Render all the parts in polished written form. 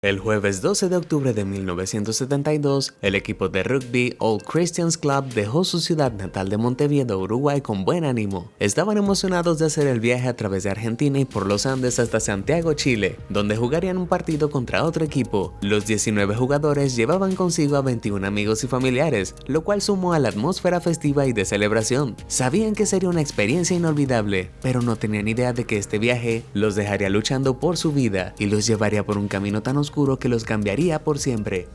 El jueves 12 de octubre de 1972, el equipo de rugby Old Christians Club dejó su ciudad natal de Montevideo, Uruguay, con buen ánimo. Estaban emocionados de hacer el viaje a través de Argentina y por los Andes hasta Santiago, Chile, donde jugarían un partido contra otro equipo. Los 19 jugadores llevaban consigo a 21 amigos y familiares, lo cual sumó a la atmósfera festiva y de celebración. Sabían que sería una experiencia inolvidable, pero no tenían idea de que este viaje los dejaría luchando por su vida y los llevaría por un camino tan oscuro que los cambiaría por siempre.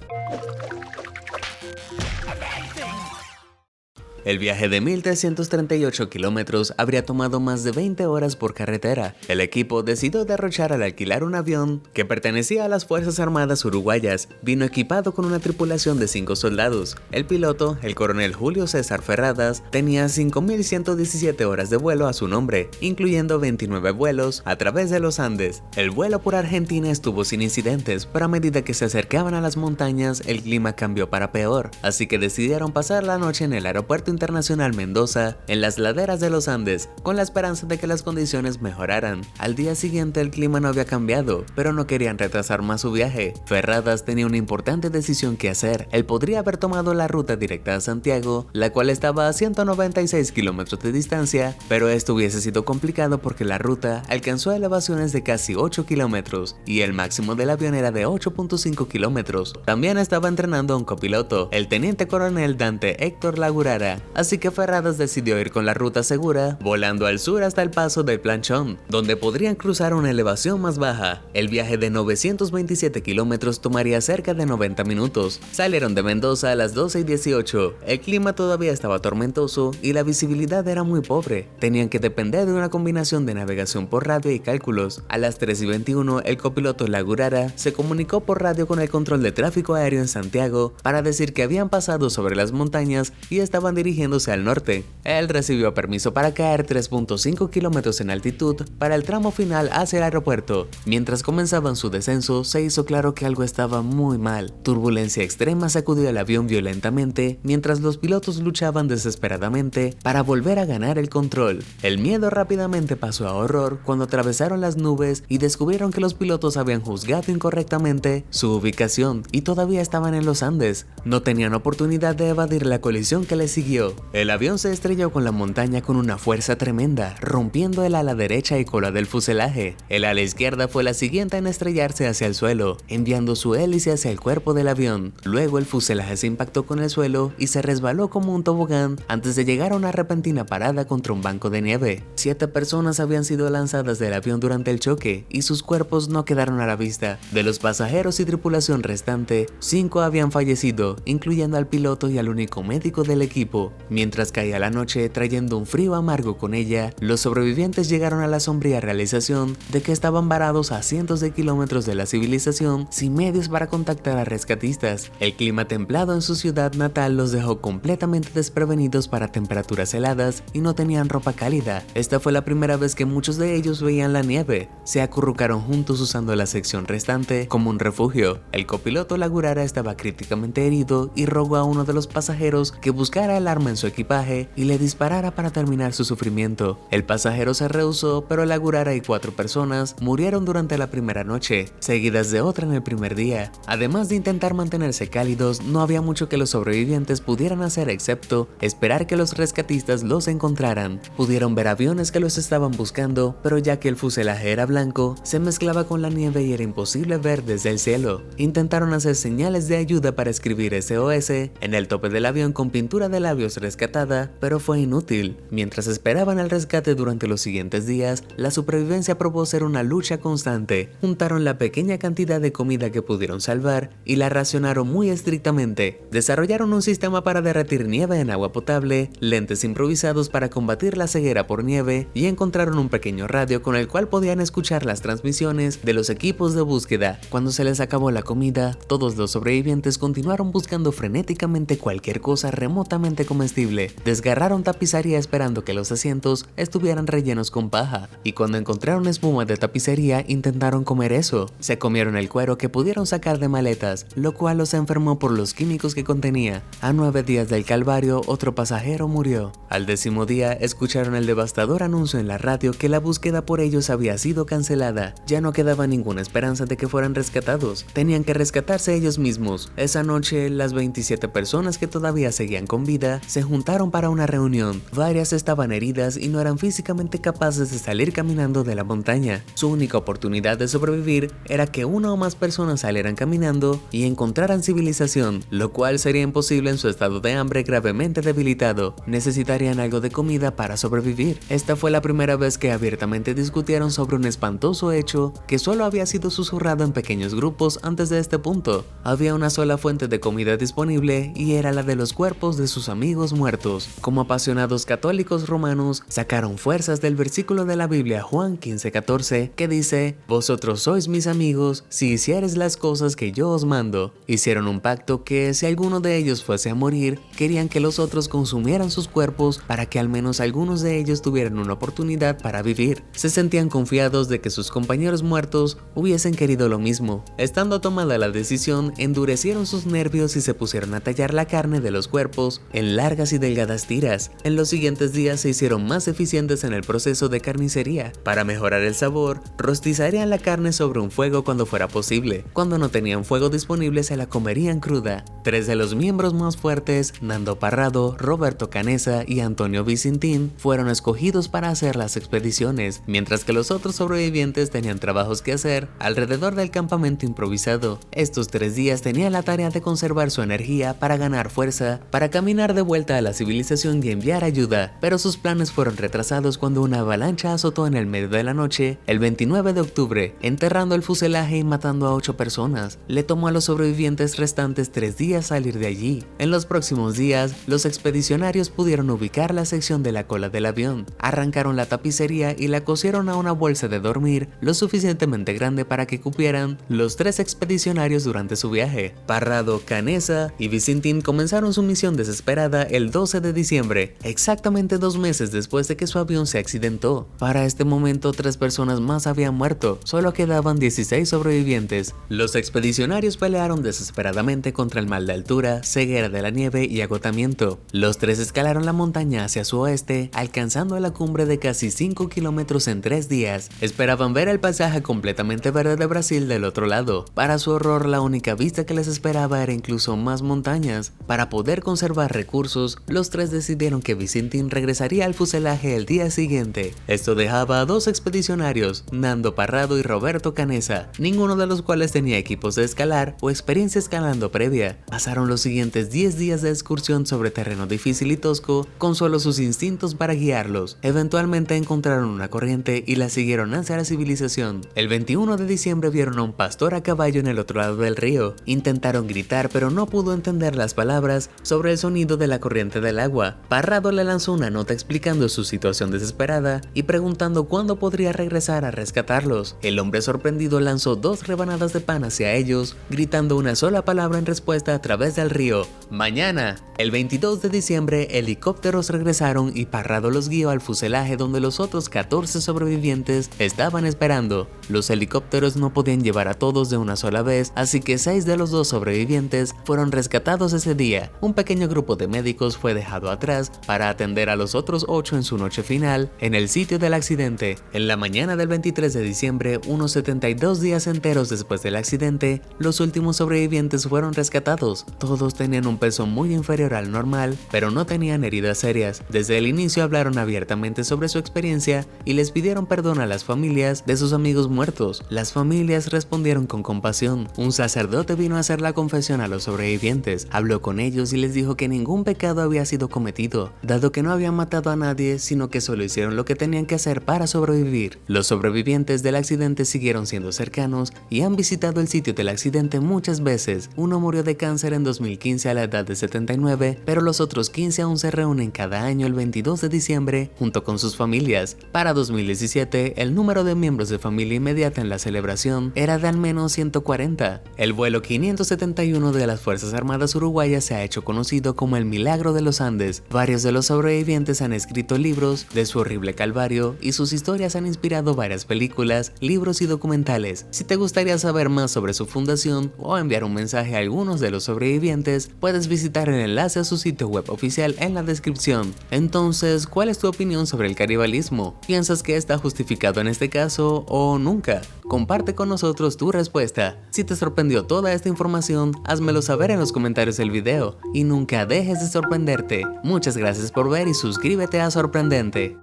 El viaje de 1.338 kilómetros habría tomado más de 20 horas por carretera. El equipo decidió derrochar al alquilar un avión que pertenecía a las Fuerzas Armadas Uruguayas. Vino equipado con una tripulación de 5 soldados. El piloto, el coronel Julio César Ferradas, tenía 5.117 horas de vuelo a su nombre, incluyendo 29 vuelos a través de los Andes. El vuelo por Argentina estuvo sin incidentes, pero a medida que se acercaban a las montañas, el clima cambió para peor, así que decidieron pasar la noche en el aeropuerto Internacional Mendoza, en las laderas de los Andes, con la esperanza de que las condiciones mejoraran. Al día siguiente el clima no había cambiado, pero no querían retrasar más su viaje. Ferradas tenía una importante decisión que hacer. Él podría haber tomado la ruta directa a Santiago, la cual estaba a 196 kilómetros de distancia, pero esto hubiese sido complicado porque la ruta alcanzó elevaciones de casi 8 kilómetros y el máximo del avión era de 8.5 kilómetros. También estaba entrenando a un copiloto, el teniente coronel Dante Héctor Lagurara. Así que Ferradas decidió ir con la ruta segura, volando al sur hasta el paso del Planchón, donde podrían cruzar una elevación más baja. El viaje de 927 kilómetros tomaría cerca de 90 minutos. Salieron de Mendoza a las 12:18. El clima todavía estaba tormentoso y la visibilidad era muy pobre. Tenían que depender de una combinación de navegación por radio y cálculos. A las 3:21, el copiloto Lagurara se comunicó por radio con el control de tráfico aéreo en Santiago para decir que habían pasado sobre las montañas y estaban dirigiéndose al norte. Él recibió permiso para caer 3.5 kilómetros en altitud para el tramo final hacia el aeropuerto. Mientras comenzaban su descenso, se hizo claro que algo estaba muy mal. Turbulencia extrema sacudió el avión violentamente mientras los pilotos luchaban desesperadamente para volver a ganar el control. El miedo rápidamente pasó a horror cuando atravesaron las nubes y descubrieron que los pilotos habían juzgado incorrectamente su ubicación y todavía estaban en los Andes. No tenían oportunidad de evadir la colisión que les siguió. El avión se estrelló con la montaña con una fuerza tremenda, rompiendo el ala derecha y cola del fuselaje. El ala izquierda fue la siguiente en estrellarse hacia el suelo, enviando su hélice hacia el cuerpo del avión. Luego el fuselaje se impactó con el suelo y se resbaló como un tobogán antes de llegar a una repentina parada contra un banco de nieve. 7 personas habían sido lanzadas del avión durante el choque y sus cuerpos no quedaron a la vista. De los pasajeros y tripulación restante, 5 habían fallecido, incluyendo al piloto y al único médico del equipo. Mientras caía la noche trayendo un frío amargo con ella, los sobrevivientes llegaron a la sombría realización de que estaban varados a cientos de kilómetros de la civilización sin medios para contactar a rescatistas. El clima templado en su ciudad natal los dejó completamente desprevenidos para temperaturas heladas y no tenían ropa cálida. Esta fue la primera vez que muchos de ellos veían la nieve. Se acurrucaron juntos usando la sección restante como un refugio. El copiloto Lagurara estaba críticamente herido y rogó a uno de los pasajeros que buscara el arma en su equipaje y le disparara para terminar su sufrimiento. El pasajero se rehusó, pero Lagurara y 4 personas murieron durante la primera noche, seguidas de otra en el primer día. Además de intentar mantenerse cálidos, no había mucho que los sobrevivientes pudieran hacer excepto esperar que los rescatistas los encontraran. Pudieron ver aviones que los estaban buscando, pero ya que el fuselaje era blanco, se mezclaba con la nieve y era imposible ver desde el cielo. Intentaron hacer señales de ayuda para escribir SOS en el tope del avión con pintura de labios rescatada, pero fue inútil. Mientras esperaban el rescate durante los siguientes días, la supervivencia probó ser una lucha constante. Juntaron la pequeña cantidad de comida que pudieron salvar y la racionaron muy estrictamente. Desarrollaron un sistema para derretir nieve en agua potable, lentes improvisados para combatir la ceguera por nieve y encontraron un pequeño radio con el cual podían escuchar las transmisiones de los equipos de búsqueda. Cuando se les acabó la comida, todos los sobrevivientes continuaron buscando frenéticamente cualquier cosa remotamente comestible. Desgarraron tapicería esperando que los asientos estuvieran rellenos con paja, y cuando encontraron espuma de tapicería intentaron comer eso. Se comieron el cuero que pudieron sacar de maletas, lo cual los enfermó por los químicos que contenía. A 9 días del calvario, otro pasajero murió. Al 10º día, escucharon el devastador anuncio en la radio que la búsqueda por ellos había sido cancelada. Ya no quedaba ninguna esperanza de que fueran rescatados. Tenían que rescatarse ellos mismos. Esa noche, las 27 personas que todavía seguían con vida se juntaron para una reunión. Varias estaban heridas y no eran físicamente capaces de salir caminando de la montaña. Su única oportunidad de sobrevivir era que una o más personas salieran caminando y encontraran civilización, lo cual sería imposible en su estado de hambre gravemente debilitado. Necesitarían algo de comida para sobrevivir. Esta fue la primera vez que abiertamente discutieron sobre un espantoso hecho que solo había sido susurrado en pequeños grupos antes de este punto. Había una sola fuente de comida disponible y era la de los cuerpos de sus amigos muertos. Como apasionados católicos romanos, sacaron fuerzas del versículo de la Biblia Juan 15:14 que dice: "Vosotros sois mis amigos si hiciereis las cosas que yo os mando". Hicieron un pacto que si alguno de ellos fuese a morir, querían que los otros consumieran sus cuerpos para que al menos algunos de ellos tuvieran una oportunidad para vivir. Se sentían confiados de que sus compañeros muertos hubiesen querido lo mismo. Estando tomada la decisión, endurecieron sus nervios y se pusieron a tallar la carne de los cuerpos en largas y delgadas tiras. En los siguientes días se hicieron más eficientes en el proceso de carnicería. Para mejorar el sabor, rostizarían la carne sobre un fuego cuando fuera posible. Cuando no tenían fuego disponible, se la comerían cruda. 3 de los miembros más fuertes, Nando Parrado, Roberto Canessa y Antonio Vicentín, fueron escogidos para hacer las expediciones, mientras que los otros sobrevivientes tenían trabajos que hacer alrededor del campamento improvisado. Estos 3 días tenían la tarea de conservar su energía para ganar fuerza, para caminar de vuelta a la civilización y enviar ayuda, pero sus planes fueron retrasados cuando una avalancha azotó en el medio de la noche, el 29 de octubre, enterrando el fuselaje y matando a 8 personas. Le tomó a los sobrevivientes restantes 3 días salir de allí. En los próximos días, los expedicionarios pudieron ubicar la sección de la cola del avión, arrancaron la tapicería y la cosieron a una bolsa de dormir lo suficientemente grande para que cupieran los 3 expedicionarios durante su viaje. Parrado, Canessa y Vicentín comenzaron su misión desesperada el 12 de diciembre, exactamente 2 meses después de que su avión se accidentó. Para este momento, 3 personas más habían muerto, solo quedaban 16 sobrevivientes. Los expedicionarios pelearon desesperadamente contra el mal de altura, ceguera de la nieve y agotamiento. Los 3 escalaron la montaña hacia su oeste, alcanzando la cumbre de casi 5 kilómetros en 3 días. Esperaban ver el paisaje completamente verde de Brasil del otro lado. Para su horror, la única vista que les esperaba era incluso más montañas. Para poder conservar recursos, los 3 decidieron que Vicentín regresaría al fuselaje el día siguiente. Esto dejaba a 2 expedicionarios, Nando Parrado y Roberto Canessa, ninguno de los cuales tenía equipos de escalar o experiencia escalando previa. Pasaron los siguientes 10 días de excursión sobre terreno difícil y tosco, con solo sus instintos para guiarlos. Eventualmente encontraron una corriente y la siguieron hacia la civilización. El 21 de diciembre vieron a un pastor a caballo en el otro lado del río. Intentaron gritar, pero no pudo entender las palabras sobre el sonido de la corriente del agua. Parrado le lanzó una nota explicando su situación desesperada y preguntando cuándo podría regresar a rescatarlos. El hombre sorprendido lanzó 2 rebanadas de pan hacia ellos, gritando una sola palabra en respuesta a través del río: "Mañana". El 22 de diciembre, helicópteros regresaron y Parrado los guió al fuselaje donde los otros 14 sobrevivientes estaban esperando. Los helicópteros no podían llevar a todos de una sola vez, así que 6 de los 2 sobrevivientes fueron rescatados ese día. Un pequeño grupo de médicos fue dejado atrás para atender a los otros 8 en su noche final en el sitio del accidente. En la mañana del 23 de diciembre, unos 72 días enteros después del accidente, los últimos sobrevivientes fueron rescatados. Todos tenían un peso muy inferior al normal, pero no tenían heridas serias. Desde el inicio hablaron abiertamente sobre su experiencia y les pidieron perdón a las familias de sus amigos muertos. Las familias respondieron con compasión. Un sacerdote vino a hacer la confesión a los sobrevivientes, habló con ellos y les dijo que ningún pecado había sido cometido, dado que no habían matado a nadie, sino que solo hicieron lo que tenían que hacer para sobrevivir. Los sobrevivientes del accidente siguieron siendo cercanos y han visitado el sitio del accidente muchas veces. Uno murió de cáncer en 2015 a la edad de 79, pero los otros 15 aún se reúnen cada año el 22 de diciembre junto con sus familias. Para 2017, el número de miembros de familia inmediata en la celebración era de al menos 140. El vuelo 571 de las Fuerzas Armadas Uruguayas se ha hecho conocido como el Milagro milagro de los Andes. Varios de los sobrevivientes han escrito libros de su horrible calvario y sus historias han inspirado varias películas, libros y documentales. Si te gustaría saber más sobre su fundación o enviar un mensaje a algunos de los sobrevivientes, puedes visitar el enlace a su sitio web oficial en la descripción. Entonces, ¿cuál es tu opinión sobre el canibalismo? ¿Piensas que está justificado en este caso o nunca? Comparte con nosotros tu respuesta. Si te sorprendió toda esta información, házmelo saber en los comentarios del video y nunca dejes de sorprenderte. Muchas gracias por ver y suscríbete a Sorprendente.